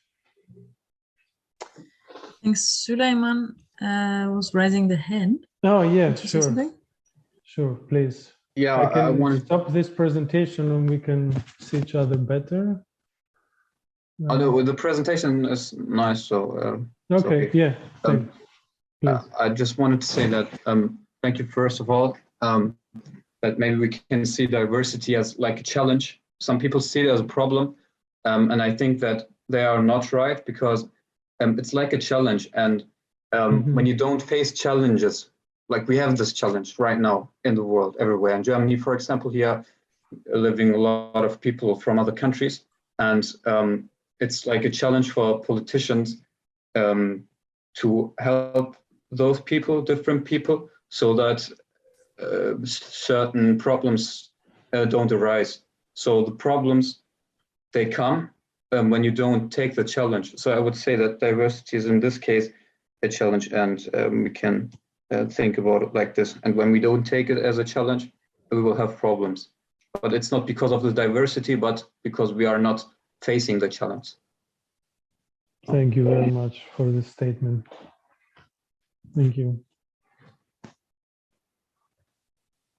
Thanks. Sulaiman was raising the hand.
Oh, yeah, sure. Sure, please.
Yeah,
I can stop this presentation and we can see each other better.
The presentation is nice, so
okay, yeah.
I just wanted to say that thank you first of all, that maybe we can see diversity as like a challenge. Some people see it as a problem, and I think that they are not right, because it's like a challenge, and when you don't face challenges, like we have this challenge right now in the world, everywhere. In Germany, for example, here living a lot of people from other countries, and it's like a challenge for politicians to help those people, different people, so that certain problems don't arise. So the problems, they come when you don't take the challenge. So I would say that diversity is in this case a challenge, and we can think about it like this. And when we don't take it as a challenge, we will have problems. But it's not because of the diversity, but because we are not facing the challenge.
Thank you very much for this statement. Thank you.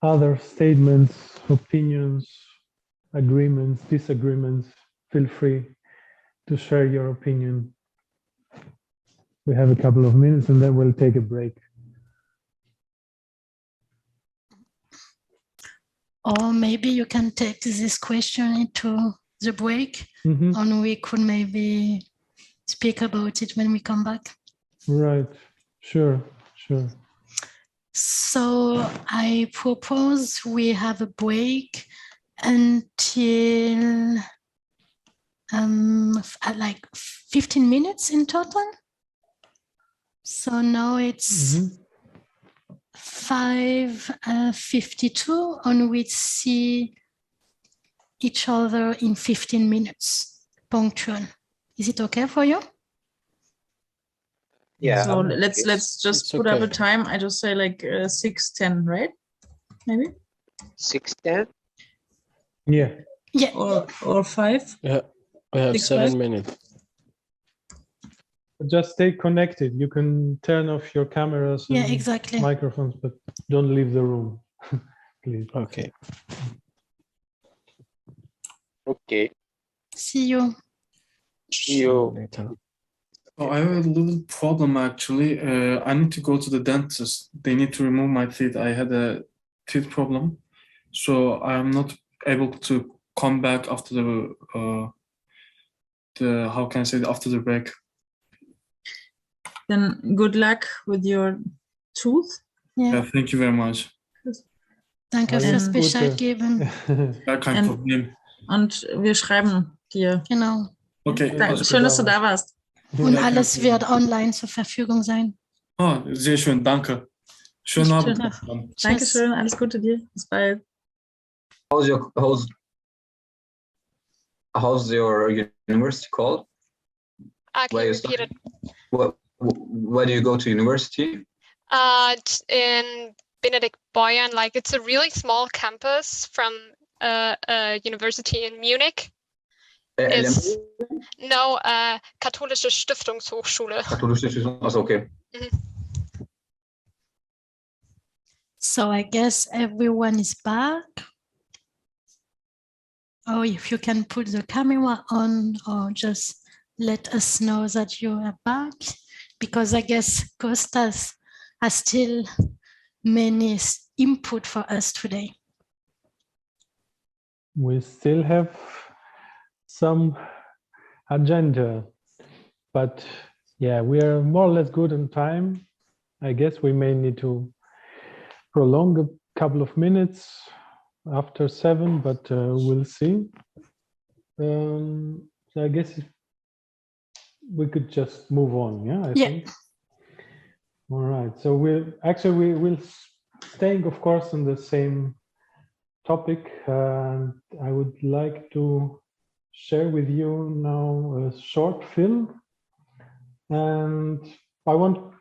Other statements, opinions, agreements, disagreements, feel free to share your opinion. We have a couple of minutes and then we'll take a break.
Or maybe you can take this question into the break, and we could maybe speak about it when we come back.
Right, sure.
So I propose we have a break until at like 15 minutes in total. So now it's 5:52, and we see each other in 15 minutes, punctual. Is it okay for you?
Yeah.
So let's just put up a time. I just say like 6:10, right? Maybe
6:10.
Yeah.
Yeah.
Or 5.
Yeah. We have 7 minutes.
Just stay connected. You can turn off your cameras and
exactly.
microphones, but don't leave the room, please.
Okay.
Okay.
See you.
See you
later.
Oh, I have a little problem actually. I need to go to the dentist. They need to remove my teeth. I had a teeth problem, so I'm not able to come back after the how can I say, after the break.
Then good luck with your tooth.
Yeah, thank you very much.
Danke fürs Bescheid geben.
Gar kein Problem.
Und wir schreiben dir.
Genau.
Okay.
Schön, dass du da warst.
Und alles wird online zur Verfügung sein.
Ah, sehr schön, danke. Schönen Abend.
Dankeschön, alles Gute dir. Bis bald.
How's your university called?
Can you repeat it?
Where do you go to university?
In Benedikt Beuern, like it's a really small campus from a university in Munich. It's no Katholische Stiftungshochschule.
Katholische Stiftungshochschule, okay.
So I guess everyone is back. Oh, if you can put the camera on, or just let us know that you are back, because I guess Kostas has still many input for us today.
We still have some agenda, but yeah, we are more or less good on time. I guess we may need to prolong a couple of minutes after 7, but we'll see. So I guess we could just move on. Yeah. I think. All right. So we'll staying, of course, on the same topic. I would like to share with you now a short film, and I won't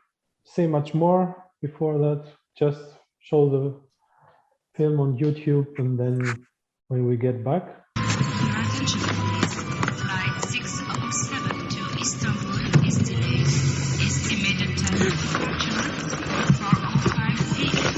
say much more before that. Just show the film on YouTube, and then when we get back.
Attention please. Flight 607 to Istanbul is delayed. Estimated time of departure 4:05 p.m.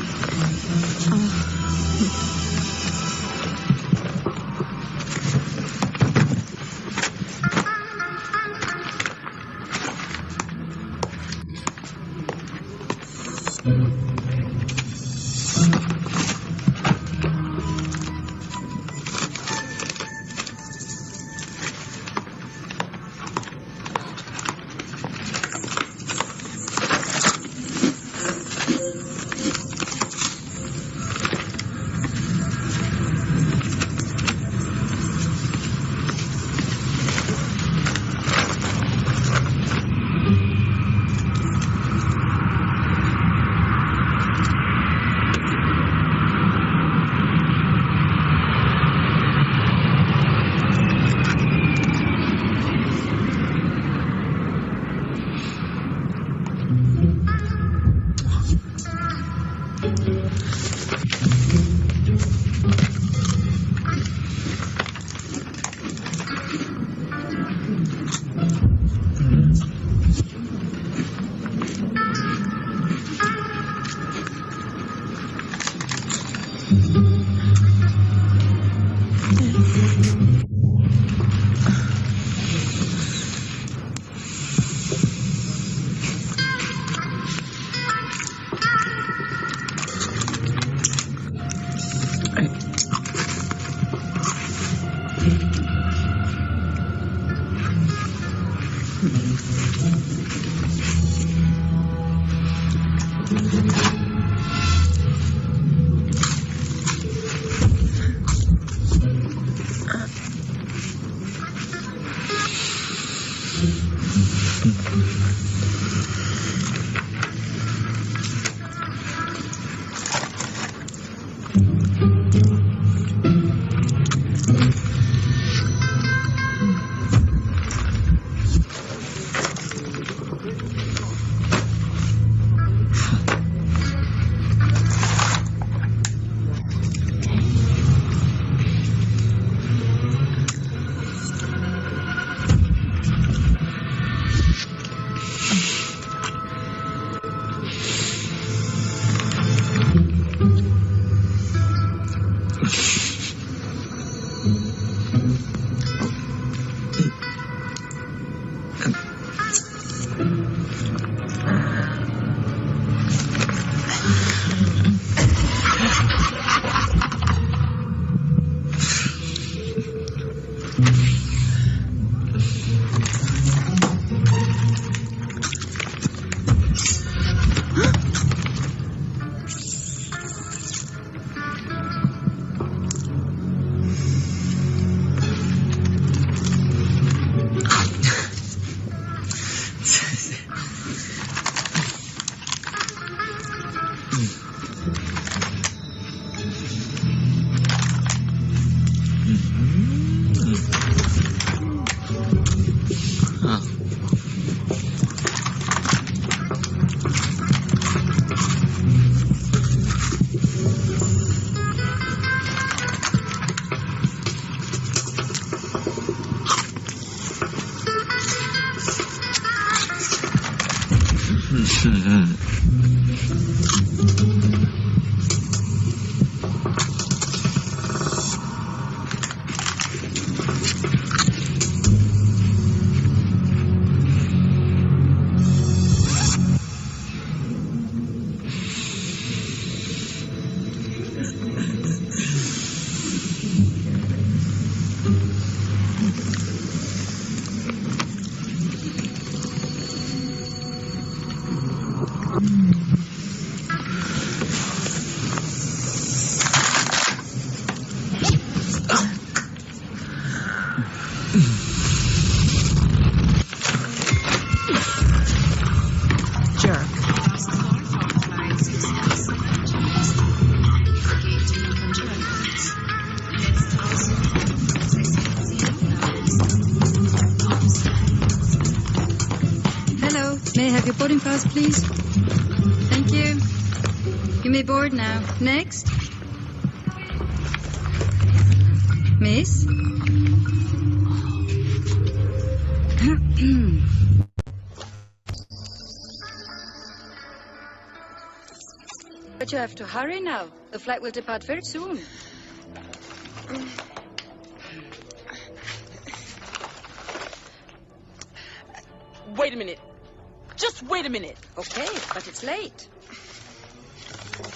May I have your boarding pass, please? Thank you. You may board now. Next. Miss?
But you have to hurry now. The flight will depart very soon.
Wait a minute. Just wait a minute.
Okay, but it's late.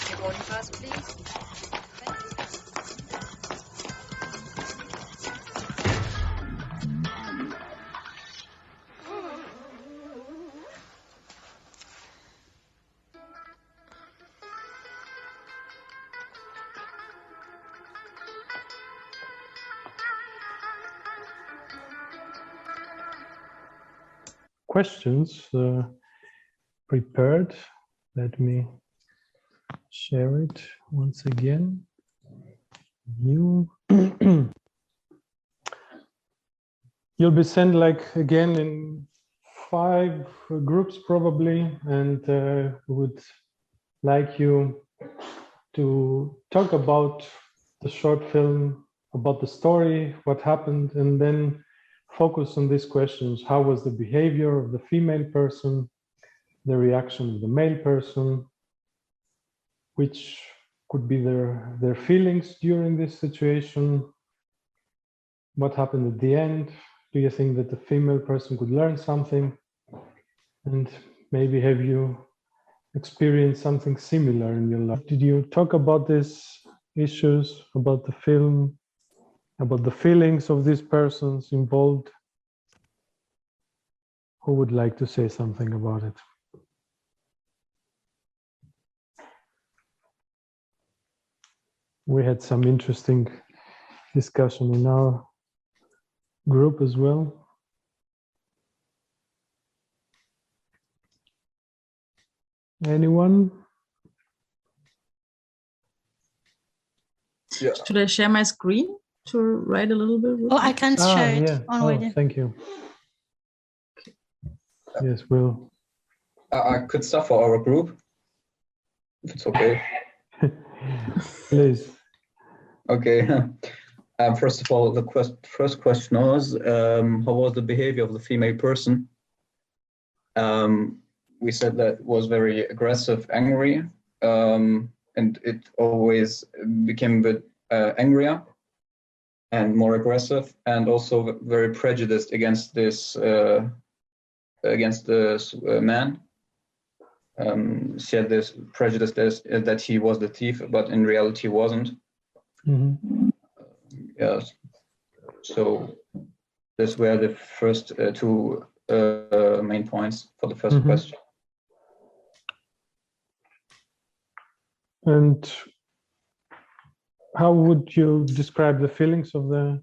Your boarding pass, please.
Questions prepared. Let me share it once again. You'll be sent again in 5 groups probably, and would like you to talk about the short film, about the story, what happened, and then focus on these questions. How was the behavior of the female person, the reaction of the male person, which could be their feelings during this situation, what happened at the end, do you think that the female person could learn something, and maybe have you experienced something similar in your life? Did you talk about these issues, about the film, about the feelings of these persons involved? Who would like to say something about it? We had some interesting discussion in our group as well. Anyone?
Yeah. Should I share my screen to write a little bit?
Oh, I can share it already.
Oh, thank you. Yes, Will.
I could start for our group, if it's okay.
Please.
Okay. First of all, the first question was, how was the behavior of the female person? We said that it was very aggressive, angry, and it always became a bit angrier and more aggressive, and also very prejudiced against this man. She had this prejudice that he was the thief, but in reality he wasn't.
Mm-hmm.
Yes. So these were the first 2 main points for the first question.
And how would you describe the feelings of the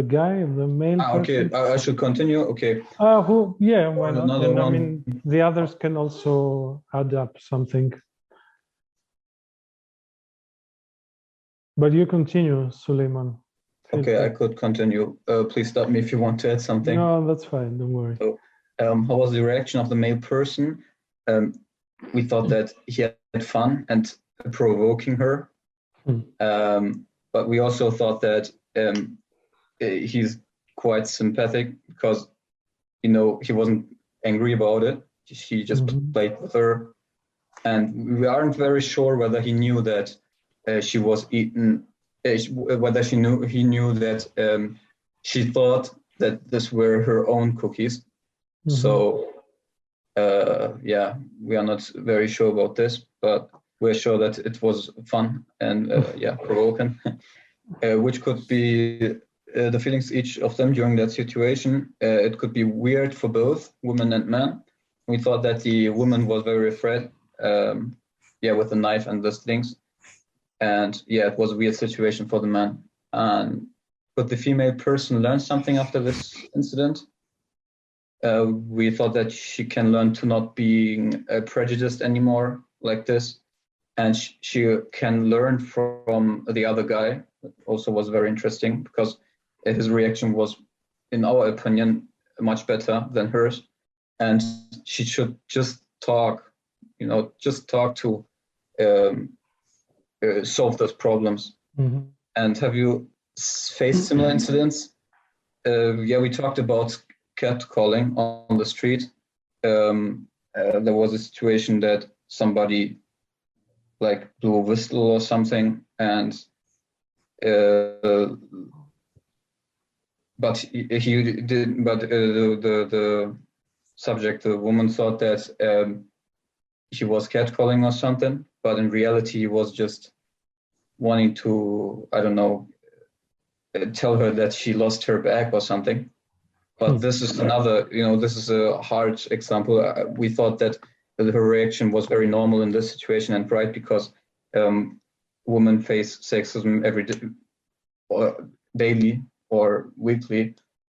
guy, of the male person?
Okay, I should continue. Okay.
Yeah, why not?
Another
And, I
one.
mean, the others can also add up something. But you continue, Suleiman.
Okay, I could continue. Please stop me if you want to add something.
No, that's fine. Don't worry.
So, how was the reaction of the male person? We thought that he had fun and provoking her. But we also thought that he's quite sympathetic because, he wasn't angry about it. He just played with her. And we aren't very sure whether he knew that she was eaten, whether he knew that she thought that this were her own cookies. So, yeah, we are not very sure about this, but we're sure that it was fun and, yeah, provoking, which could be the feelings each of them during that situation. It could be weird for both women and men. We thought that the woman was very afraid, yeah, with the knife and those things. And yeah, it was a weird situation for the man. Could the female person learn something after this incident? We thought that she can learn to not being prejudiced anymore like this. And she can learn from the other guy. It also was very interesting because his reaction was, in our opinion, much better than hers. and she should just talk, just talk to solve those problems.
Mm-hmm.
And have you faced similar incidents? Yeah, we talked about catcalling on the street. There was a situation that somebody like blew a whistle or something, and but he did. But the subject, the woman, thought that he was catcalling or something, but in reality, he was just wanting to, I don't know, tell her that she lost her bag or something. But this is another, this is a hard example. We thought that her reaction was very normal in this situation and right, because women face sexism every day, or daily or weekly,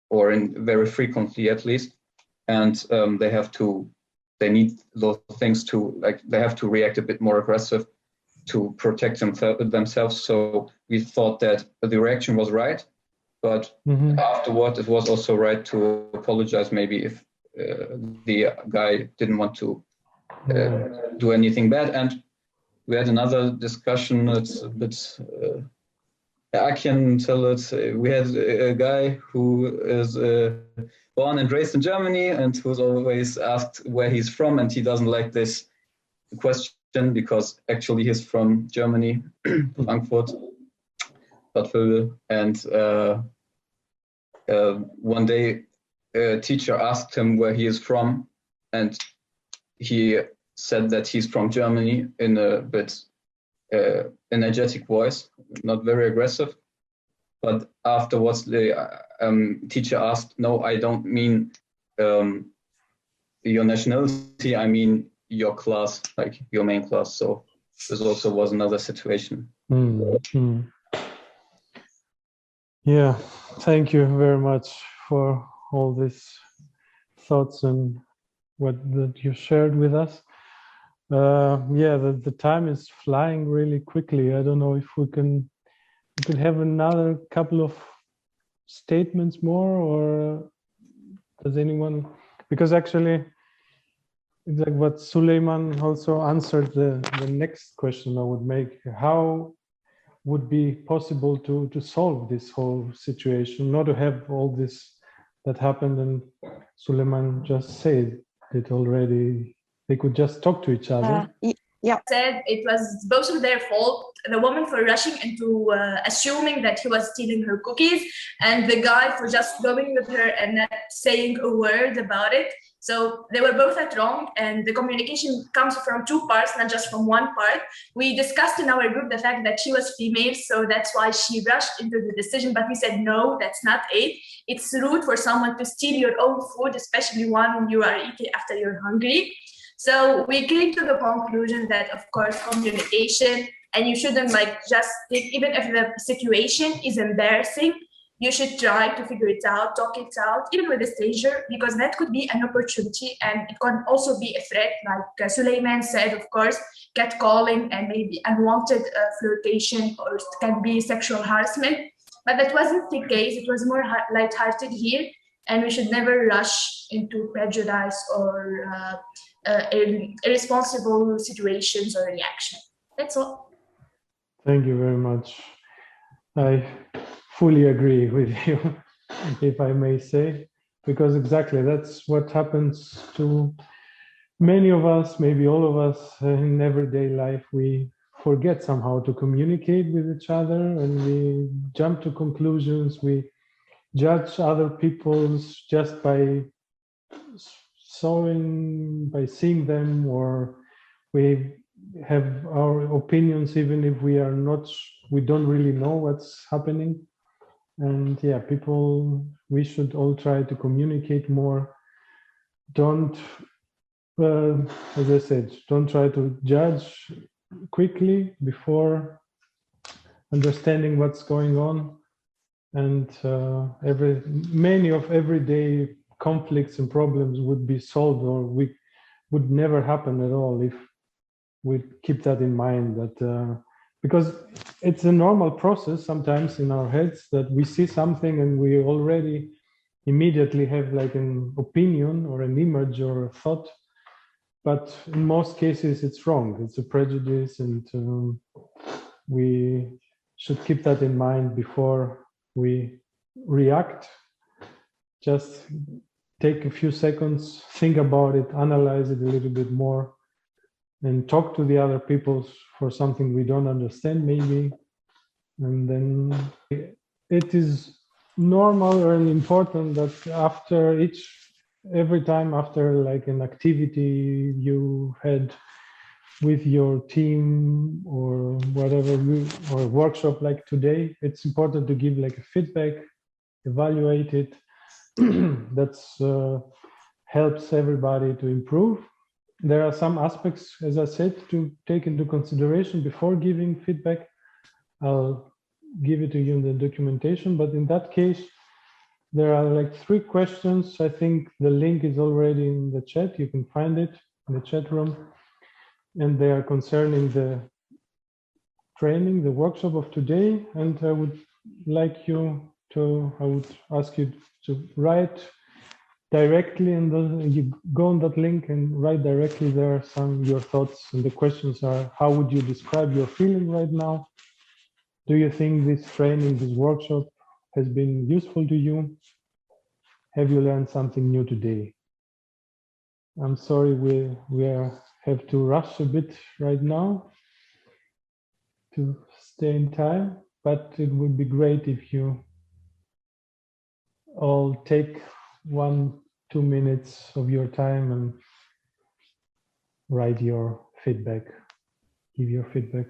or very frequently at least. And they need those things to, they have to react a bit more aggressive to protect themselves. So we thought that the reaction was right, but afterward it was also right to apologize, maybe if the guy didn't want to do anything bad. And we had another discussion. It's a bit, I can tell it. We had a guy who is born and raised in Germany and who's always asked where he's from, and he doesn't like this question because actually he's from Germany, Frankfurt, Bad Vilbel. And one day a teacher asked him where he is from, and he said that he's from Germany in a bit energetic voice, not very aggressive. But afterwards the teacher asked, no, I don't mean your nationality, I mean your class, like your main class. So this also was another situation.
Mm-hmm. Yeah, thank you very much for all these thoughts and what that you shared with us. Yeah, the time is flying really quickly. I don't know if we could have another couple of statements more, or does anyone, because actually it's like what Suleiman also answered the next question I would make. How would be possible to solve this whole situation, not to have all this that happened? And Suleiman just said it already. They could just talk to each other.
Yeah, said it was both of their fault. The woman for rushing into assuming that he was stealing her cookies, and the guy for just going with her and not saying a word about it. So they were both at wrong, and the communication comes from two parts, not just from one part. We discussed in our group the fact that she was female, so that's why she rushed into the decision, but we said, no, that's not it. It's rude for someone to steal your own food, especially when you are eating after you're hungry. So we came to the conclusion that, of course, communication, and you shouldn't just take, even if the situation is embarrassing, you should try to figure it out, talk it out, even with a stranger, because that could be an opportunity, and it can also be a threat, like Suleiman said, of course, catcalling and maybe unwanted flirtation, or it can be sexual harassment. But that wasn't the case. It was more lighthearted here, and we should never rush into prejudice or irresponsible situations or reaction. That's all.
Thank you very much. I fully agree with you, if I may say, because exactly that's what happens to many of us, maybe all of us in everyday life. We forget somehow to communicate with each other, and we jump to conclusions. We judge other people's just by seeing them, or we have our opinions even if we don't really know what's happening. And yeah, we should all try to communicate more. Don't, as I said, don't try to judge quickly before understanding what's going on. And many of everyday conflicts and problems would be solved, or would never happen at all if we keep that in mind. That because it's a normal process sometimes in our heads that we see something and we already immediately have like an opinion or an image or a thought, but in most cases it's wrong. It's a prejudice, and we should keep that in mind before we react. Just take a few seconds, think about it, analyze it a little bit more, and talk to the other people for something we don't understand maybe. And then it is normal and important that every time after like an activity you had with your team or whatever, or a workshop like today, it's important to give like a feedback, evaluate it. That's helps everybody to improve. There are some aspects, as I said, to take into consideration before giving feedback. I'll give it to you in the documentation, but in that case, there are like 3 questions. I think the link is already in the chat. You can find it in the chat room. And they are concerning the training, the workshop of today. And I would ask you to write directly, and you go on that link and write directly there your thoughts. And the questions are: how would you describe your feeling right now? Do you think this training, this workshop has been useful to you? Have you learned something new today? I'm sorry, we have to rush a bit right now to stay in time, but it would be great if you all take 1-2 minutes of your time and write your feedback, give your feedback.